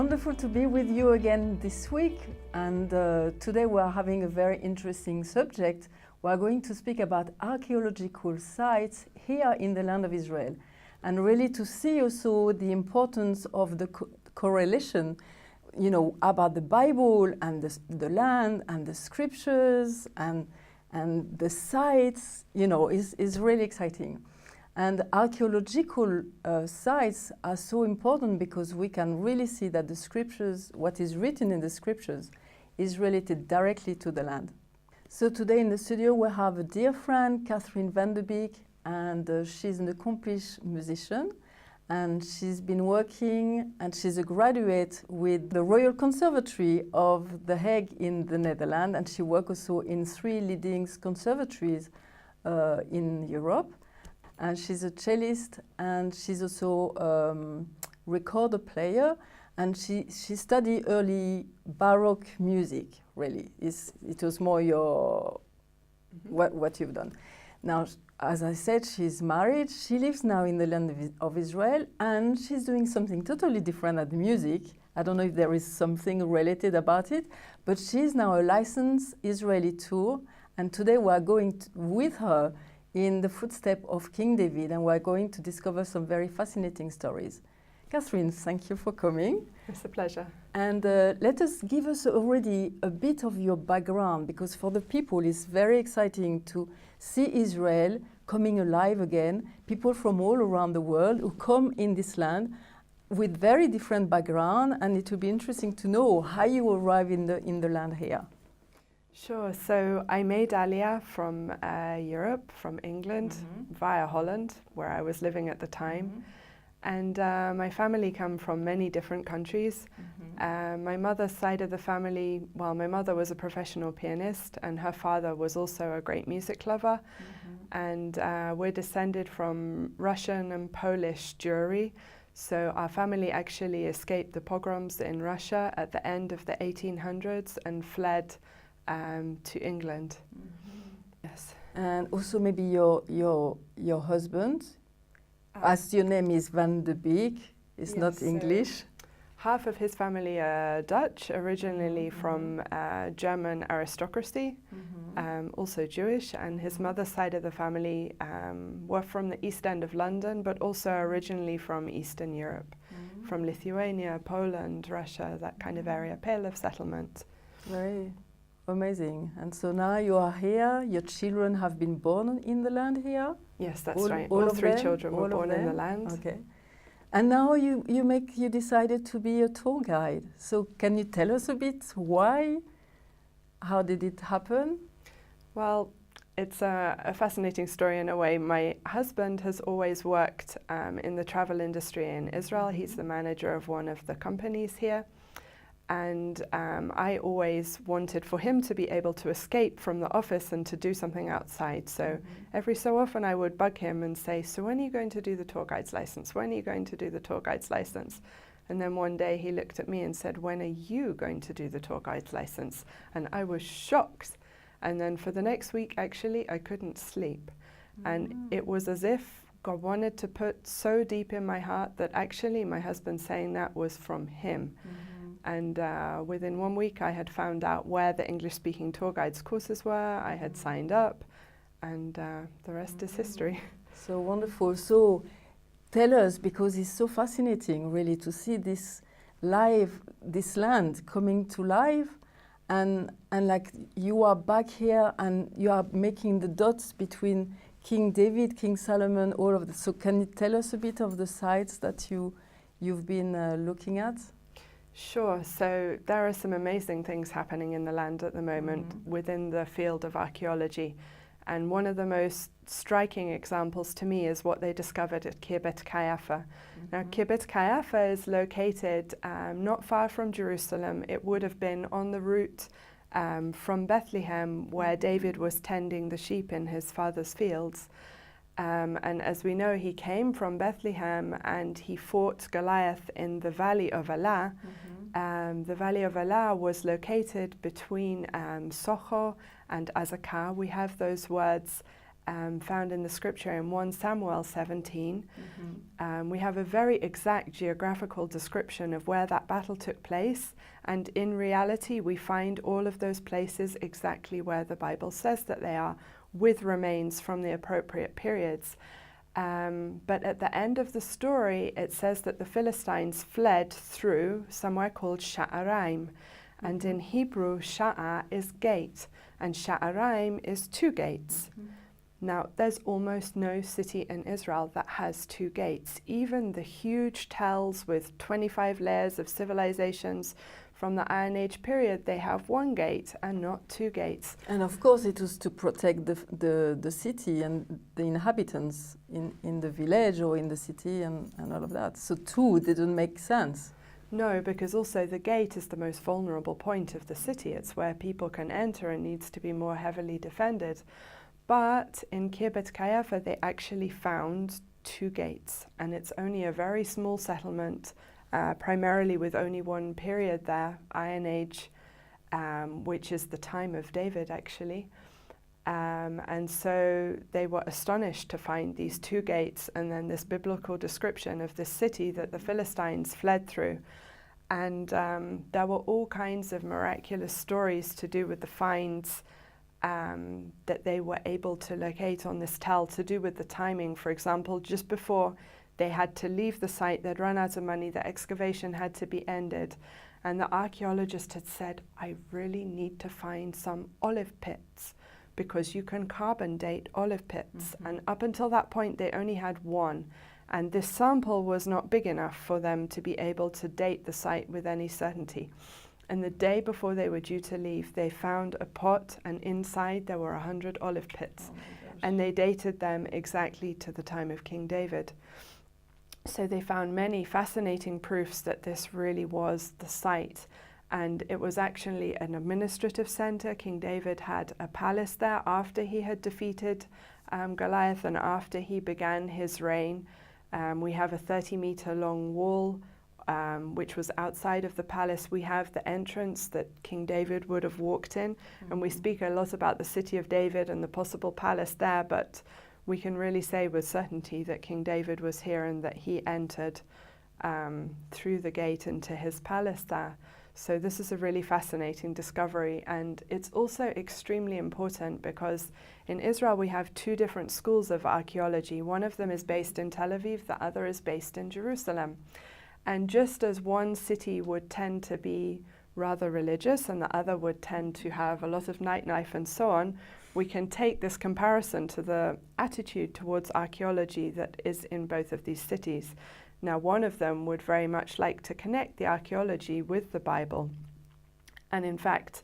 Wonderful to be with you again this week, and today we are having a very interesting subject. We are going to speak about archaeological sites here in the land of Israel, and really to see also the importance of the correlation, you know, about the Bible and the land and the scriptures and the sites, you know, is really exciting. And archaeological sites are so important because we can really see that the scriptures, what is written in the scriptures, is related directly to the land. So today in the studio we have a dear friend, Katharine van de Beek, and she's an accomplished musician. And she's been working, and she's a graduate with the Royal Conservatory of The Hague in the Netherlands, and she works also in 3 leading conservatories in Europe. And she's a cellist, and she's also recorder player, and she studied early Baroque music, really. It was more your what you've done. Now, as I said, she's married. She lives now in the land of Israel, and she's doing something totally different at the music. I don't know if there is something related about it, but she's now a licensed Israeli tour, and today we are going with her in the footsteps of King David, and we're going to discover some very fascinating stories. Katharine, thank you for coming. It's a pleasure. And give us already a bit of your background, because for the people it's very exciting to see Israel coming alive again, people from all around the world who come in this land with very different background, and it will be interesting to know how you arrive in the land here. Sure. So I made Aliyah from Europe, from England, via Holland, where I was living at the time. And my family come from many different countries. My mother's side of the family, well, my mother was a professional pianist, and her father was also a great music lover. And we're descended from Russian and Polish Jewry. So our family actually escaped the pogroms in Russia at the end of the 1800s and fled to England. Yes. And also maybe your husband, as your name is Van de Beek, it's not English. Half of his family are Dutch, originally from German aristocracy, also Jewish, and his mother's side of the family were from the East End of London, but also originally from Eastern Europe, from Lithuania, Poland, Russia, that kind of area, Pale of settlement. Very amazing. And so now you are here, your children have been born in the land here? Yes, that's right. All 3 children were born in the land. Okay. And now you decided to be a tour guide. So can you tell us a bit why? How did it happen? Well, it's a fascinating story in a way. My husband has always worked in the travel industry in Israel. He's the manager of one of the companies here. And I always wanted for him to be able to escape from the office and to do something outside. So every so often I would bug him and say, so when are you going to do the tour guide's license? When are you going to do the tour guide's license? And then one day he looked at me and said, when are you going to do the tour guide's license? And I was shocked. And then for the next week, actually, I couldn't sleep. And it was as if God wanted to put so deep in my heart that actually my husband saying that was from him. And within 1 week, I had found out where the English-speaking tour guides courses were. I had signed up, and the rest is history. So wonderful. So tell us, because it's so fascinating, really, to see this land coming to life, and like you are back here, and you are making the dots between King David, King Solomon, all of this. So can you tell us a bit of the sites that you've been looking at? Sure. So there are some amazing things happening in the land at the moment within the field of archaeology. And one of the most striking examples to me is what they discovered at Khirbet, Qeiyafa. Now, Khirbet, Qeiyafa is located not far from Jerusalem. It would have been on the route from Bethlehem, where David was tending the sheep in his father's fields. And as we know, he came from Bethlehem and he fought Goliath in the Valley of Elah. The Valley of Elah was located between Socho and Azekah. We have those words found in the scripture in 1 Samuel 17. We have a very exact geographical description of where that battle took place, and in reality we find all of those places exactly where the Bible says that they are, with remains from the appropriate periods. But at the end of the story it says that the Philistines fled through somewhere called Sha'araim, and in Hebrew Sha'a is gate and Sha'araim is 2 gates. Now, there's almost no city in Israel that has 2 gates. Even the huge tells with 25 layers of civilizations from the Iron Age period, they have 1 gate and not 2 gates. And of course it was to protect the city and the inhabitants in the village or in the city and all of that. So 2 didn't make sense. No, because also the gate is the most vulnerable point of the city. It's where people can enter and needs to be more heavily defended. But in Khirbet Qeiyafa, they actually found 2 gates, and it's only a very small settlement, primarily with only 1 period there, Iron Age, which is the time of David, actually. And so they were astonished to find these 2 gates, and then this biblical description of this city that the Philistines fled through. And there were all kinds of miraculous stories to do with the finds that they were able to locate on this tell, to do with the timing. For example, just before they had to leave the site, they'd run out of money, the excavation had to be ended, and the archaeologist had said, I really need to find some olive pits, because you can carbon date olive pits. And up until that point they only had 1, and this sample was not big enough for them to be able to date the site with any certainty. And the day before they were due to leave, they found a pot, and inside there were 100 olive pits. And they dated them exactly to the time of King David. So they found many fascinating proofs that this really was the site. And it was actually an administrative center. King David had a palace there after he had defeated Goliath and after he began his reign. We have a 30-meter long wall which was outside of the palace. We have the entrance that King David would have walked in, and we speak a lot about the city of David and the possible palace there, but we can really say with certainty that King David was here and that he entered through the gate into his palace there. So this is a really fascinating discovery, and it's also extremely important because in Israel we have 2 different schools of archaeology. One of them is based in Tel Aviv, the other is based in Jerusalem. And just as one city would tend to be rather religious and the other would tend to have a lot of nightlife and so on, we can take this comparison to the attitude towards archaeology that is in both of these cities. Now, one of them would very much like to connect the archaeology with the Bible. And in fact,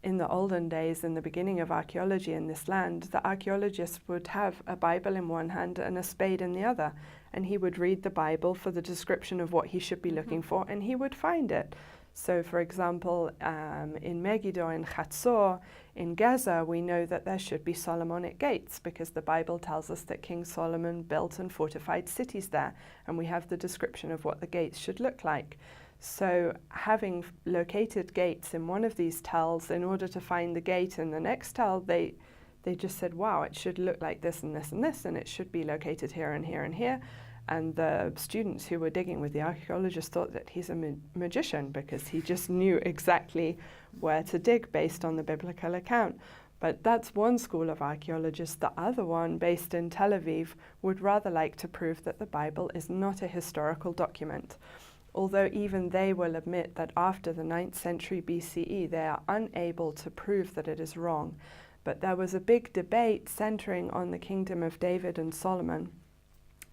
in the olden days, in the beginning of archaeology in this land, the archaeologist would have a Bible in one hand and a spade in the other. And he would read the Bible for the description of what he should be looking for, and he would find it. So, for example, in Megiddo, in Chatzor, in Gaza, we know that there should be Solomonic gates because the Bible tells us that King Solomon built and fortified cities there, and we have the description of what the gates should look like. So having located gates in one of these tells, in order to find the gate in the next tell, they just said, wow, it should look like this and this and this, and it should be located here and here and here. And the students who were digging with the archaeologist thought that he's a magician because he just knew exactly where to dig based on the biblical account. But that's one school of archaeologists. The other one, based in Tel Aviv, would rather like to prove that the Bible is not a historical document. Although even they will admit that after the 9th century BCE, they are unable to prove that it is wrong. But there was a big debate centering on the kingdom of David and Solomon.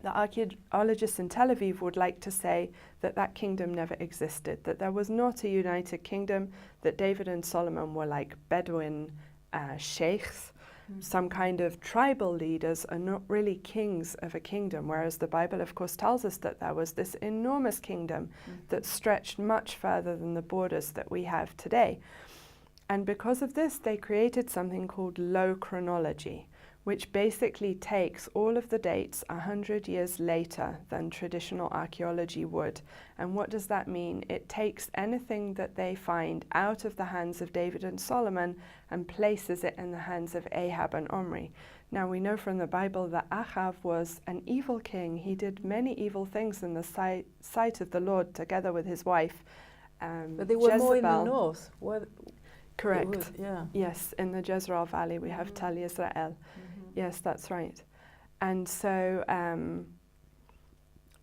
The archaeologists in Tel Aviv would like to say that that kingdom never existed, that there was not a united kingdom, that David and Solomon were like Bedouin sheikhs, some kind of tribal leaders, are not really kings of a kingdom, whereas the Bible, of course, tells us that there was this enormous kingdom that stretched much further than the borders that we have today. And because of this, they created something called low chronology, which basically takes all of the dates 100 years later than traditional archaeology would. And what does that mean? It takes anything that they find out of the hands of David and Solomon and places it in the hands of Ahab and Omri. Now we know from the Bible that Achav was an evil king. He did many evil things in the sight of the Lord together with his wife but they were more in the Jezebel. north. Correct. Yeah. Yes, in the Jezreel Valley we have Tal Yisrael. Yes, that's right. And so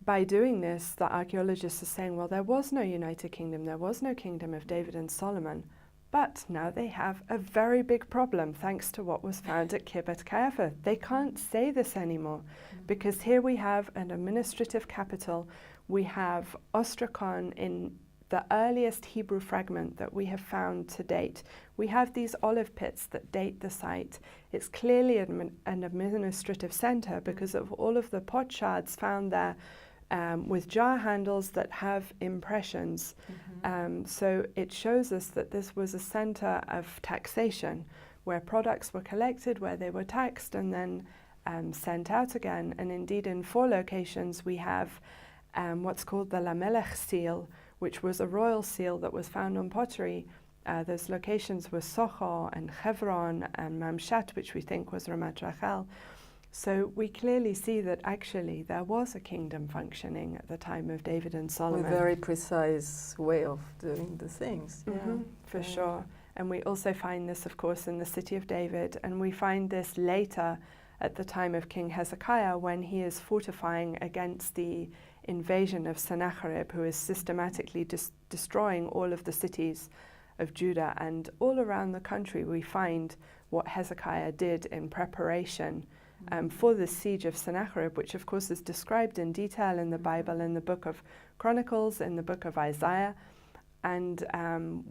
by doing this, the archaeologists are saying, well, there was no united kingdom, there was no kingdom of David and Solomon, but now they have a very big problem thanks to what was found at Khirbet Qeiyafa. They can't say this anymore because here we have an administrative capital. We have Ostrakhan in the earliest Hebrew fragment that we have found to date. We have these olive pits that date the site. It's clearly an administrative center because of all of the pot shards found there with jar handles that have impressions. So it shows us that this was a center of taxation where products were collected, where they were taxed and then sent out again. And indeed in 4 locations we have what's called the Lamelech seal, which was a royal seal that was found on pottery. Those locations were Socho and Hebron and Mamshat, which we think was Ramat Rachel. So we clearly see that actually there was a kingdom functioning at the time of David and Solomon. With a very precise way of doing the things. For sure. And we also find this, of course, in the city of David, and we find this later at the time of King Hezekiah when he is fortifying against the invasion of Sennacherib, who is systematically destroying all of the cities of Judah. And all around the country we find what Hezekiah did in preparation for the siege of Sennacherib, which of course is described in detail in the Bible, in the book of Chronicles, in the book of Isaiah. And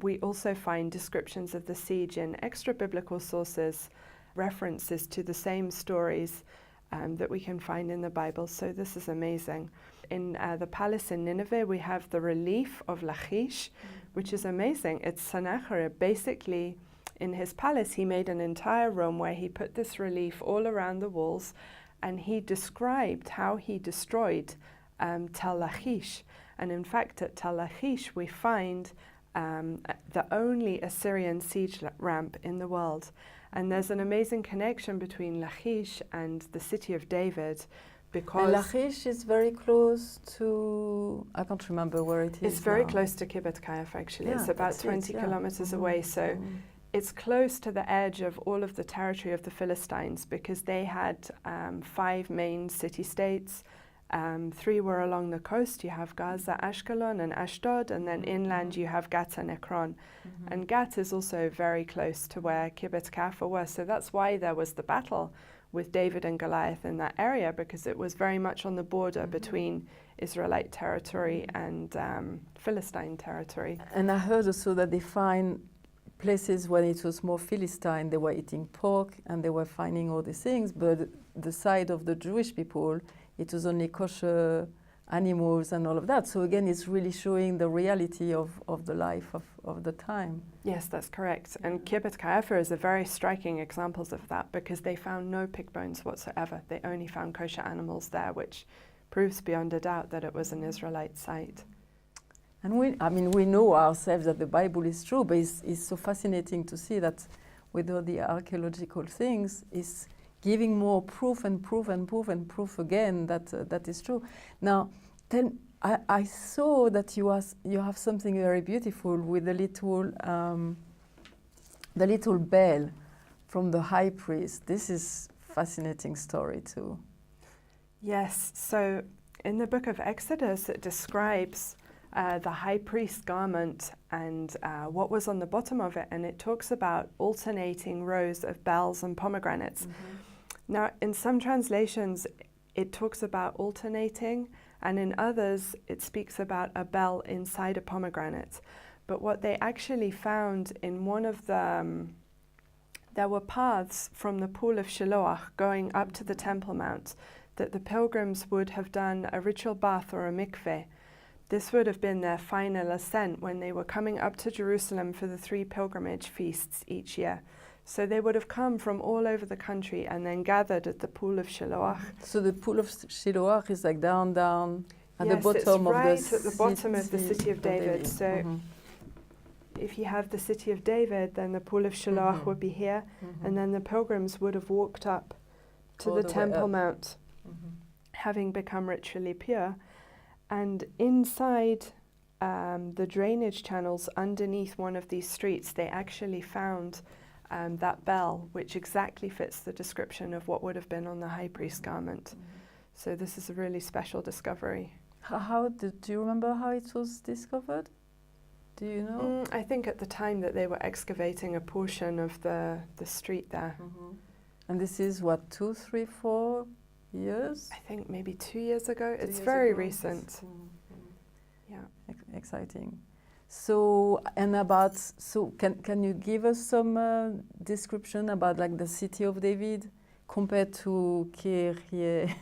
we also find descriptions of the siege in extra biblical sources, references to the same stories that we can find in the Bible. So this is amazing. In the palace in Nineveh, we have the relief of Lachish, which is amazing. It's Sennacherib. Basically, in his palace, he made an entire room where he put this relief all around the walls, and he described how he destroyed Tel Lachish. And in fact, at Tel Lachish, we find the only Assyrian siege ramp in the world. And there's an amazing connection between Lachish and the city of David, because and Lachish is very close to, I can't remember where it is. It's very close to Khirbet Qeiyafa, actually. It's about 20 kilometers away. So it's close to the edge of all of the territory of the Philistines, because they had 5 main city-states. 3 were along the coast. You have Gaza, Ashkelon and Ashdod, and then inland you have Gat and Ekron. And Gat is also very close to where Khirbet Qeiyafa was. So that's why there was the battle with David and Goliath in that area, because it was very much on the border between Israelite territory and Philistine territory. And I heard also that they find places when it was more Philistine, they were eating pork and they were finding all these things, but the side of the Jewish people, it was only kosher animals and all of that. So again, it's really showing the reality of the life of the time. Yes, that's correct. And Khirbet Qeiyafa is a very striking example of that, because they found no pig bones whatsoever. They only found kosher animals there, which proves beyond a doubt that it was an Israelite site. And we know ourselves that the Bible is true, but it's so fascinating to see that with all the archaeological things, it's giving more proof and proof and proof and proof again that that is true. Now, then I saw that you have something very beautiful with the little bell from the high priest. This is fascinating story too. Yes. So in the book of Exodus, it describes the high priest's garment and what was on the bottom of it, and it talks about alternating rows of bells and pomegranates. Now, in some translations, it talks about alternating, and in others, it speaks about a bell inside a pomegranate. But what they actually found in one of the, there were paths from the pool of Shiloach going up to the Temple Mount that the pilgrims would have done a ritual bath or a mikveh. This would have been their final ascent when they were coming up to Jerusalem for the 3 pilgrimage feasts each year. So they would have come from all over the country and then gathered at the pool of Shiloach. So the pool of Shiloach is like down at the bottom it's of right the at the bottom of the city of David. So if you have the city of David, then the pool of Shiloach would be here, and then the pilgrims would have walked up to All the the way Temple up. Mount, Mhm. having become ritually pure. And inside the drainage channels underneath one of these streets, they actually found that bell, which exactly fits the description of what would have been on the high priest's garment. So this is a really special discovery. Do you remember how it was discovered? Do you know? I think at the time that they were excavating a portion of the street there. And this is what, 2, 3, 4 years? I think maybe 2 years ago. 2 It's years very ago? recent. Yeah. Exciting. So, can you give us some description about like the city of David compared to Sharim?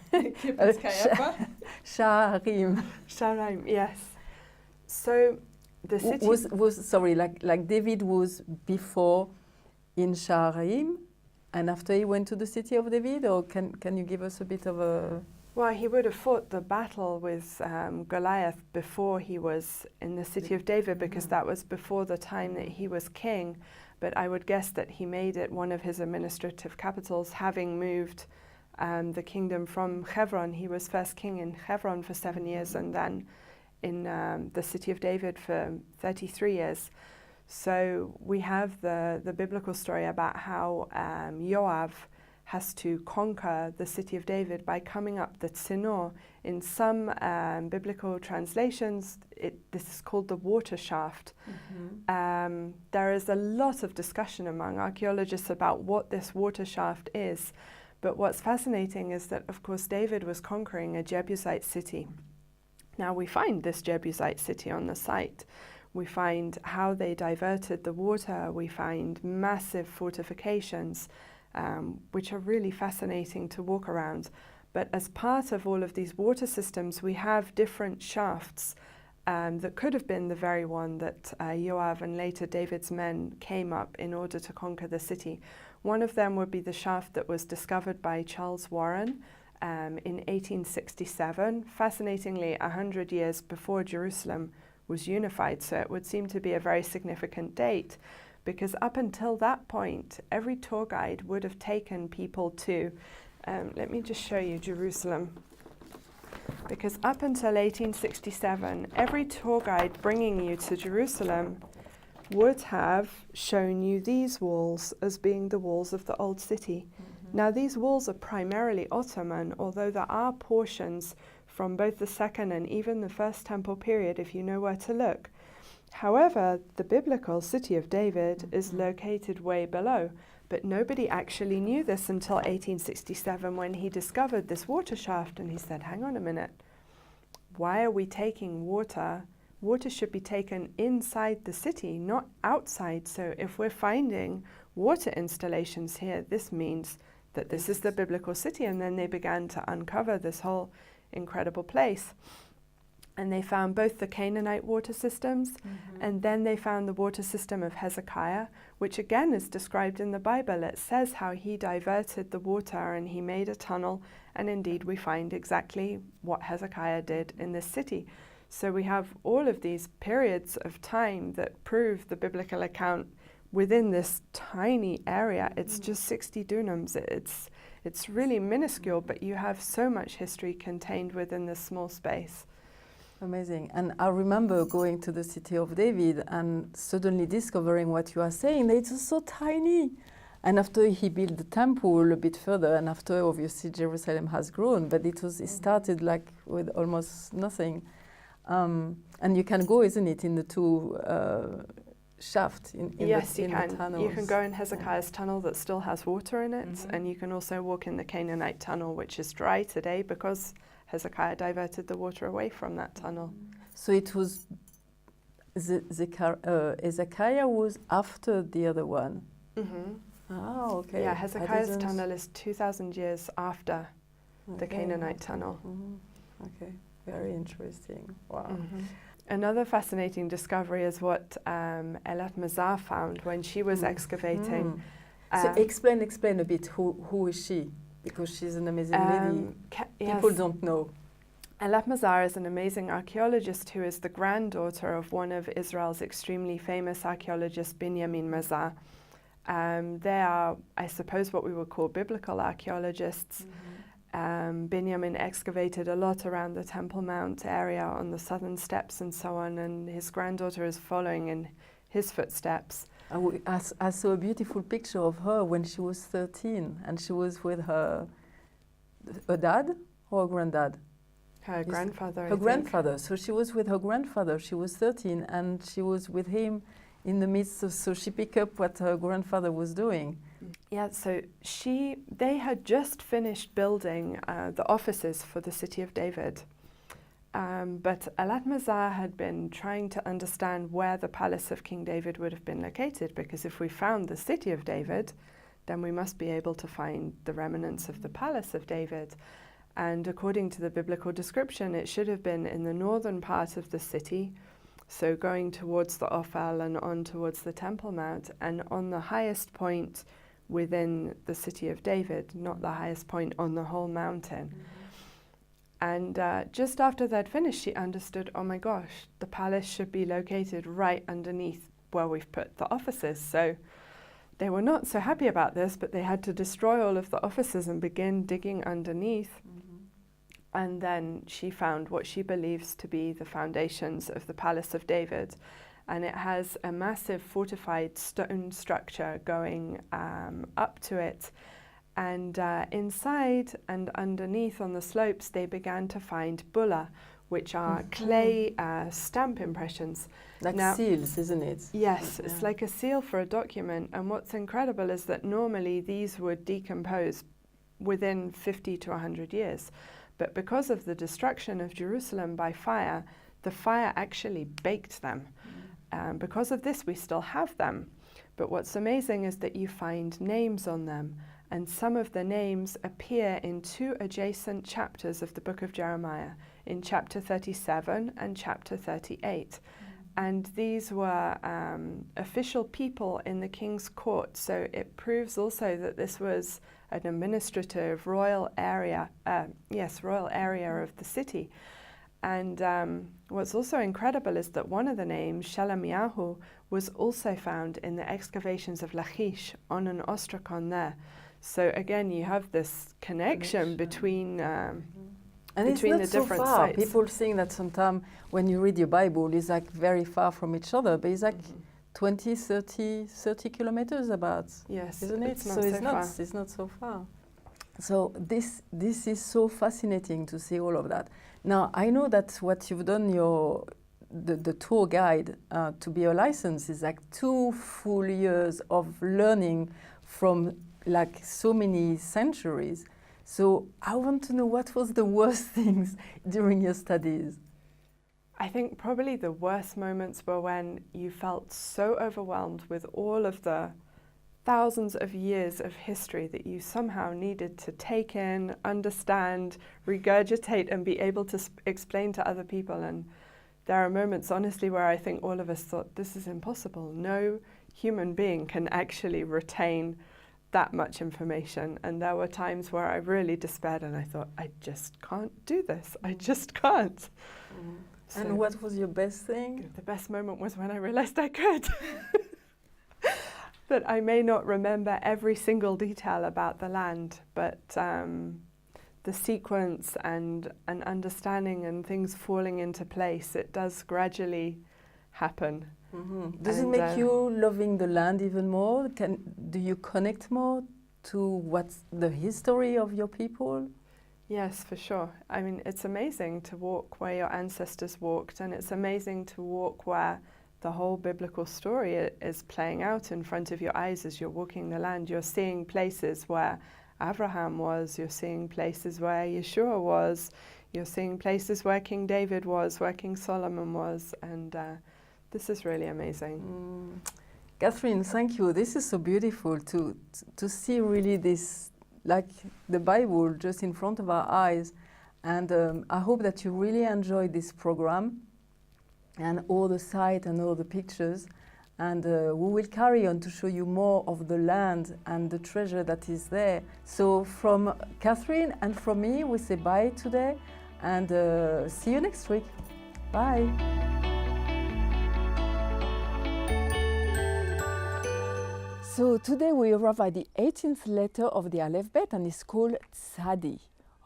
Sharim, yes. So the city Was sorry, like David was before in Sharim, and after he went to the city of David, or can you give us a bit of a? Well, he would have fought the battle with Goliath before he was in the city of David, because that was before the time that he was king. But I would guess that he made it one of his administrative capitals, having moved the kingdom from Hebron. He was first king in Hebron for 7 years, and then in the city of David for 33 years. So we have the biblical story about how Yoav has to conquer the city of David by coming up the Tzinor. In some biblical translations, this is called the water shaft. There is a lot of discussion among archaeologists about what this water shaft is. But what's fascinating is that, of course, David was conquering a Jebusite city. Now we find this Jebusite city on the site. We find how they diverted the water. We find massive fortifications, which are really fascinating to walk around. But as part of all of these water systems, we have different shafts that could have been the very one that Yoav and later David's men came up in order to conquer the city. One of them would be the shaft that was discovered by Charles Warren in 1867, fascinatingly 100 years before Jerusalem was unified. So it would seem to be a very significant date, because up until that point, every tour guide would have taken people to, let me just show you Jerusalem. Because up until 1867, every tour guide bringing you to Jerusalem would have shown you these walls as being the walls of the old city. Now these walls are primarily Ottoman, although there are portions from both the second and even the first temple period, if you know where to look. However, the biblical city of David is located way below, but nobody actually knew this until 1867, when he discovered this water shaft, and he said, hang on a minute, why are we taking water? Water should be taken inside the city, not outside. So if we're finding water installations here, this means that this is the biblical city. And then they began to uncover this whole incredible place. And they found both the Canaanite water systems, and then they found the water system of Hezekiah, which again is described in the Bible. It says how he diverted the water and he made a tunnel, and indeed we find exactly what Hezekiah did in this city. So we have all of these periods of time that prove the biblical account within this tiny area. It's just 60 dunams. It's really minuscule, but you have so much history contained within this small space. Amazing. And I remember going to the city of David and suddenly discovering what you are saying, that it's so tiny. And after he built the temple a bit further, and after obviously Jerusalem has grown, but it started like with almost nothing. And you can go, isn't it, in the two shafts in yes, the tunnels. You can go in Hezekiah's tunnel that still has water in it, and you can also walk in the Canaanite tunnel, which is dry today because Hezekiah diverted the water away from that tunnel. So it was Hezekiah was after the other one. Oh, okay. Yeah, Hezekiah's tunnel is 2,000 years after the Canaanite tunnel. Okay, very interesting. Wow. Another fascinating discovery is what Elat Mazar found when she was excavating. So explain a bit, who is she? Because she's an amazing lady. People don't know. Elat Mazar is an amazing archaeologist who is the granddaughter of one of Israel's extremely famous archaeologists, Binyamin Mazar. They are, I suppose, what we would call biblical archaeologists. Benjamin excavated a lot around the Temple Mount area on the southern steps and so on, and his granddaughter is following in his footsteps. I saw a beautiful picture of her when she was 13, and she was with her dad or her granddad? Her grandfather. Her grandfather. So she was with her grandfather. She was 13, and she was with him in the midst of, so she picked up what her grandfather was doing. Yeah, so they had just finished building the offices for the city of David. But Alat-Mazar had been trying to understand where the palace of King David would have been located, because if we found the city of David, then we must be able to find the remnants of the palace of David. And according to the biblical description, it should have been in the northern part of the city, so going towards the Ophel and on towards the Temple Mount, and on the highest point within the city of David, not the highest point on the whole mountain. And just after they'd finished, she understood, oh my gosh, the palace should be located right underneath where we've put the offices. So they were not so happy about this, but they had to destroy all of the offices and begin digging underneath. And then she found what she believes to be the foundations of the Palace of David. And it has a massive fortified stone structure going up to it. And inside and underneath on the slopes, they began to find bulla, which are clay stamp impressions. Like seals, isn't it? Yes, it's like a seal for a document. And what's incredible is that normally these would decompose within 50 to 100 years. But because of the destruction of Jerusalem by fire, the fire actually baked them. Because of this, we still have them. But what's amazing is that you find names on them, and some of the names appear in 2 adjacent chapters of the book of Jeremiah, in chapter 37 and chapter 38. And these were official people in the king's court, so it proves also that this was an administrative royal area, royal area of the city. And what's also incredible is that one of the names, Shalamiyahu, was also found in the excavations of Lachish on an ostracon there. So again, you have this connection between and between it's the not different so far. sites. People think that sometimes when you read your Bible, it's like very far from each other, but it's like 20, 30 kilometers about, Yes, isn't it? it's not so so it's not, far. it's not so far. So this is so fascinating to see all of that. Now, I know that what you've done, the tour guide to be a license is like 2 full years of learning from like so many centuries. So I want to know, what was the worst things during your studies? I think probably the worst moments were when you felt so overwhelmed with all of the thousands of years of history that you somehow needed to take in, understand, regurgitate, and be able to explain to other people. And there are moments, honestly, where I think all of us thought, this is impossible. No human being can actually retain that much information. And there were times where I really despaired and I thought, I just can't do this. I just can't. So and what was your best thing? the best moment was when I realized I could. That I may not remember every single detail about the land, but the sequence and an understanding and things falling into place, it does gradually happen. Does it make you loving the land even more? Do you connect more to what's the history of your people? Yes, for sure. I mean, it's amazing to walk where your ancestors walked, and it's amazing to walk where the whole biblical story is playing out in front of your eyes as you're walking the land. You're seeing places where Abraham was, you're seeing places where Yeshua was, you're seeing places where King David was, where King Solomon was, and this is really amazing. Katharine, thank you. This is so beautiful to see really this, like the Bible just in front of our eyes. And I hope that you really enjoyed this program and all the sites and all the pictures. And we will carry on to show you more of the land and the treasure that is there. So from Katharine and from me, we say bye today, and see you next week. Bye. So today we arrive at the 18th letter of the alphabet and it's called Tzadi.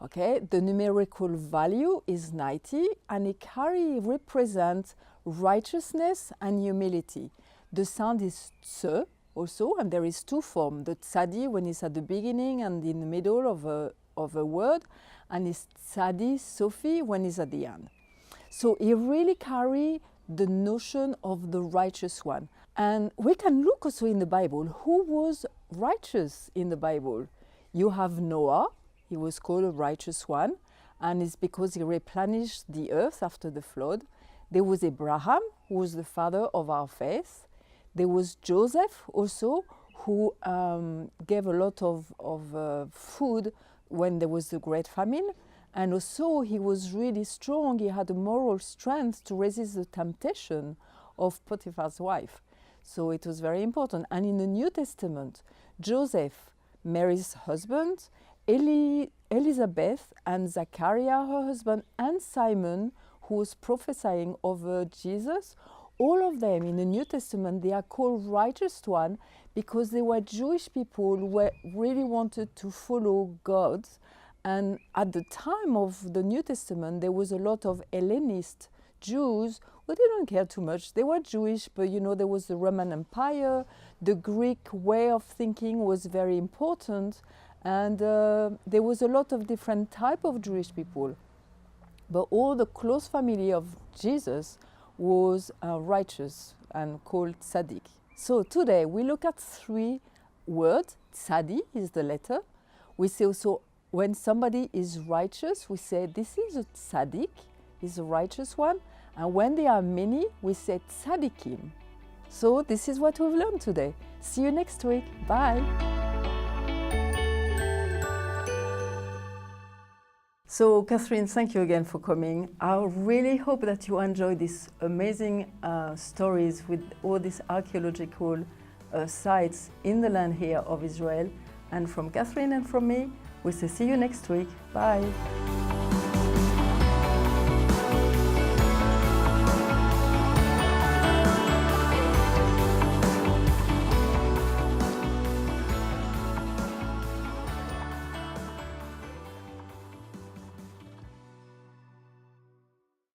Okay, the numerical value is 90 and it represents righteousness and humility. The sound is tse also, and there is two forms. The tzadi when it's at the beginning and in the middle of a word, and it's tzadi sofi when it's at the end. So it really carries the notion of the righteous one. And we can look also in the Bible, who was righteous in the Bible? You have Noah. He was called a righteous one, and it's because he replenished the earth after the flood. There was Abraham, who was the father of our faith. There was Joseph also, who gave a lot of food when there was the great famine. And also he was really strong. He had a moral strength to resist the temptation of Potiphar's wife. So it was very important. And in the New Testament, Joseph Mary's husband, Elizabeth and Zachariah, her husband, and Simon, who was prophesying over Jesus, all of them in the New Testament, they are called righteous one because they were Jewish people who really wanted to follow God. And at the time of the New Testament, there was a lot of Hellenist Jews who didn't care too much. They were Jewish, but you know, there was the Roman Empire. The Greek way of thinking was very important. And there was a lot of different type of Jewish people. But all the close family of Jesus was righteous and called tzaddik. So today we look at three words. Tzadi is the letter. We say also when somebody is righteous, we say this is a tzaddik, is a righteous one. And when there are many, we say tzaddikim. So this is what we've learned today. See you next week. Bye. So, Katharine, thank you again for coming. I really hope that you enjoy these amazing stories with all these archaeological sites in the land here of Israel. And from Katharine and from me, we say see you next week. Bye.